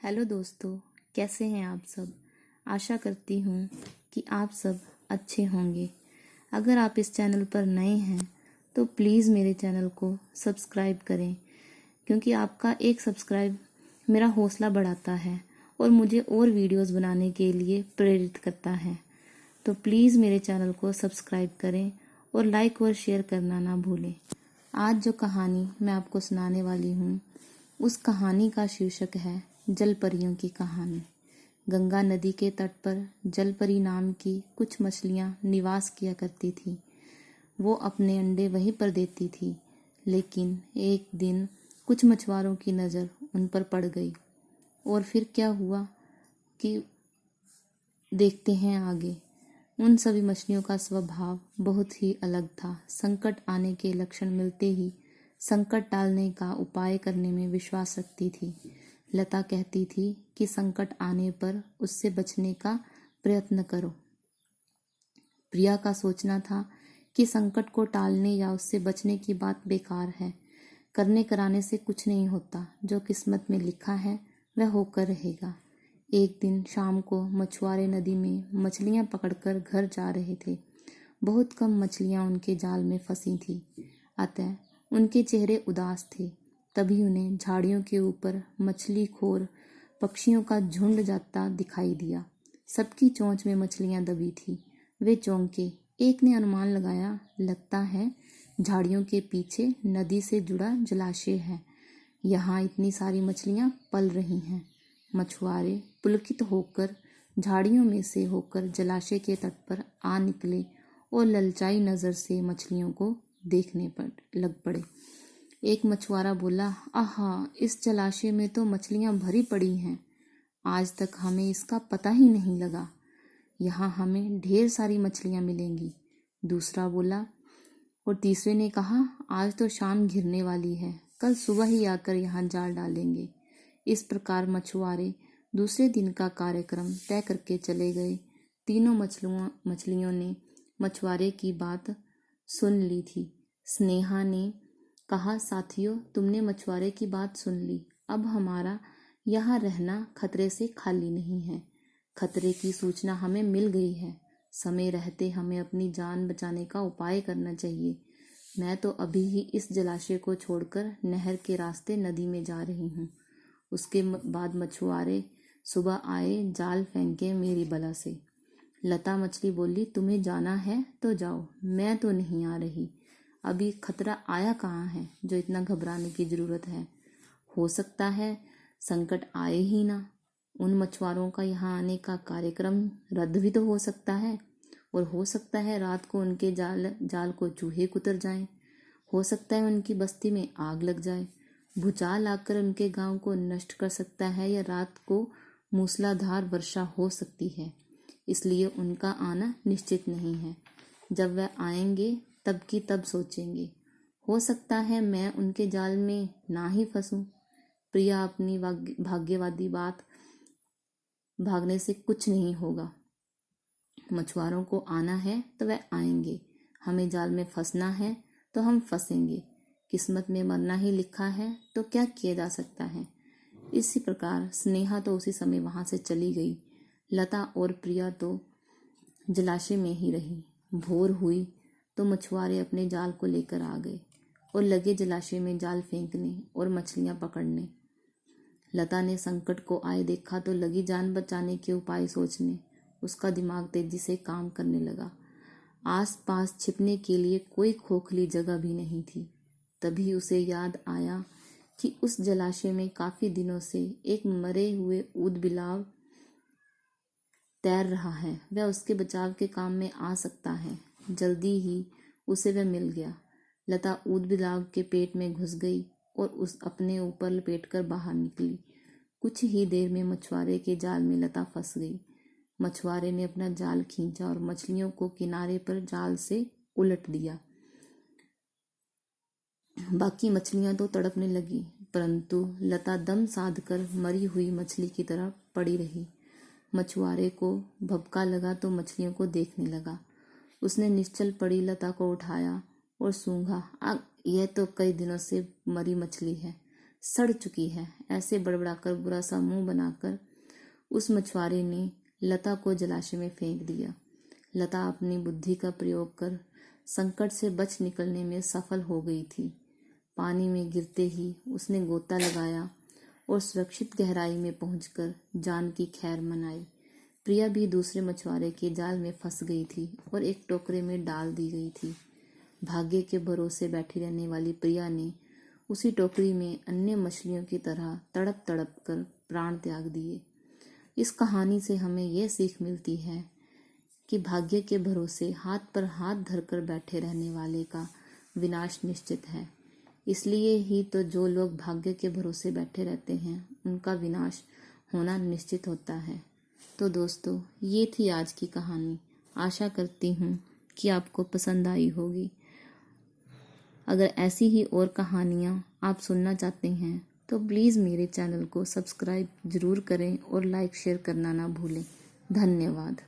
Hello दोस्तों, कैसे हैं आप सब। आशा करती हूँ कि आप सब अच्छे होंगे। अगर आप इस चैनल पर नए हैं तो प्लीज़ मेरे चैनल को सब्सक्राइब करें, क्योंकि आपका एक सब्सक्राइब मेरा हौसला बढ़ाता है और मुझे और वीडियोस बनाने के लिए प्रेरित करता है। तो प्लीज़ मेरे चैनल को सब्सक्राइब करें और लाइक और शेयर करना ना भूलें। आज जो कहानी मैं आपको सुनाने वाली हूँ, उस कहानी का शीर्षक है जलपरियों की कहानी। गंगा नदी के तट पर जलपरी नाम की कुछ मछलियाँ निवास किया करती थीं। वो अपने अंडे वहीं पर देती थी, लेकिन एक दिन कुछ मछुआरों की नज़र उन पर पड़ गई। और फिर क्या हुआ कि देखते हैं आगे। उन सभी मछलियों का स्वभाव बहुत ही अलग था। संकट आने के लक्षण मिलते ही संकट टालने का उपाय करने में विश्वास रखती थी। लता कहती थी कि संकट आने पर उससे बचने का प्रयत्न करो। प्रिया का सोचना था कि संकट को टालने या उससे बचने की बात बेकार है। करने कराने से कुछ नहीं होता, जो किस्मत में लिखा है वह होकर रहेगा। एक दिन शाम को मछुआरे नदी में मछलियां पकड़कर घर जा रहे थे। बहुत कम मछलियां उनके जाल में फंसी थी, अतः उनके चेहरे उदास थे। तभी उन्हें झाड़ियों के ऊपर मछली खोर पक्षियों का झुंड जाता दिखाई दिया। सबकी चोंच में मछलियां दबी थी। वे चौंके। एक ने अनुमान लगाया, लगता है झाड़ियों के पीछे नदी से जुड़ा जलाशय है। यहाँ इतनी सारी मछलियां पल रही हैं। मछुआरे पुलकित होकर झाड़ियों में से होकर जलाशय के तट पर आ निकले और ललचाई नजर से मछलियों को देखने पर लग पड़े। एक मछुआरा बोला, आहा, इस जलाशय में तो मछलियां भरी पड़ी हैं। आज तक हमें इसका पता ही नहीं लगा। यहाँ हमें ढेर सारी मछलियां मिलेंगी। दूसरा बोला, और तीसरे ने कहा, आज तो शाम घिरने वाली है, कल सुबह ही आकर यहाँ जाल डालेंगे। इस प्रकार मछुआरे दूसरे दिन का कार्यक्रम तय करके चले गए। तीनों मछलियों ने मछुआरे की बात सुन ली थी। स्नेहा ने कहा, साथियों, तुमने मछुआरे की बात सुन ली। अब हमारा यहाँ रहना खतरे से खाली नहीं है। खतरे की सूचना हमें मिल गई है। समय रहते हमें अपनी जान बचाने का उपाय करना चाहिए। मैं तो अभी ही इस जलाशय को छोड़कर नहर के रास्ते नदी में जा रही हूँ। उसके बाद मछुआरे सुबह आए, जाल फेंके मेरी बला से। लता मछली बोली, तुम्हें जाना है तो जाओ, मैं तो नहीं आ रही। अभी खतरा आया कहाँ है जो इतना घबराने की जरूरत है। हो सकता है संकट आए ही ना। उन मछुआरों का यहाँ आने का कार्यक्रम रद्द भी तो हो सकता है, और हो सकता है रात को उनके जाल को चूहे कुतर जाएं। हो सकता है उनकी बस्ती में आग लग जाए। भूचाल आकर उनके गांव को नष्ट कर सकता है, या रात को मूसलाधार वर्षा हो सकती है। इसलिए उनका आना निश्चित नहीं है। जब वह आएंगे तब की तब सोचेंगे। हो सकता है मैं उनके जाल में ना ही फंसूं। प्रिया अपनी भाग्यवादी बात, भागने से कुछ नहीं होगा। मछुआरों को आना है तो वह आएंगे। हमें जाल में फंसना है तो हम फंसेंगे। किस्मत में मरना ही लिखा है तो क्या किया जा सकता है। इसी प्रकार स्नेहा तो उसी समय वहां से चली गई। लता और प्रिया तो जलाशय में ही रही। भोर हुई तो मछुआरे अपने जाल को लेकर आ गए और लगे जलाशय में जाल फेंकने और मछलियां पकड़ने। लता ने संकट को आए देखा तो लगी जान बचाने के उपाय सोचने। उसका दिमाग तेजी से काम करने लगा। आसपास छिपने के लिए कोई खोखली जगह भी नहीं थी। तभी उसे याद आया कि उस जलाशय में काफी दिनों से एक मरे हुए ऊदबिलाव तैर रहा है। वह उसके बचाव के काम में आ सकता है। जल्दी ही उसे वह मिल गया। लता ऊदबिलाव के पेट में घुस गई और उस अपने ऊपर लपेटकर बाहर निकली। कुछ ही देर में मछुआरे के जाल में लता फंस गई। मछुआरे ने अपना जाल खींचा और मछलियों को किनारे पर जाल से उलट दिया। बाकी मछलियां तो तड़पने लगी, परंतु लता दम साधकर मरी हुई मछली की तरह पड़ी रही। मछुआरे को भभका लगा तो मछलियों को देखने लगा। उसने निश्चल पड़ी लता को उठाया और सूंघा। यह तो कई दिनों से मरी मछली है। सड़ चुकी है। ऐसे बड़बड़ाकर बुरा सा मुंह बनाकर उस मछुआरे ने लता को जलाशय में फेंक दिया। लता अपनी बुद्धि का प्रयोग कर संकट से बच निकलने में सफल हो गई थी। पानी में गिरते ही उसने गोता लगाया और सुरक्षित गहराई में पहुंचकर जान की खैर मनाई। प्रिया भी दूसरे मछुआरे के जाल में फंस गई थी और एक टोकरे में डाल दी गई थी। भाग्य के भरोसे बैठी रहने वाली प्रिया ने उसी टोकरी में अन्य मछलियों की तरह तड़प तड़प कर प्राण त्याग दिए। इस कहानी से हमें यह सीख मिलती है कि भाग्य के भरोसे हाथ पर हाथ धरकर बैठे रहने वाले का विनाश निश्चित है। इसलिए ही तो जो लोग भाग्य के भरोसे बैठे रहते हैं उनका विनाश होना निश्चित होता है। तो दोस्तों, ये थी आज की कहानी। आशा करती हूँ कि आपको पसंद आई होगी। अगर ऐसी ही और कहानियाँ आप सुनना चाहते हैं तो प्लीज़ मेरे चैनल को सब्सक्राइब ज़रूर करें और लाइक शेयर करना ना भूलें। धन्यवाद।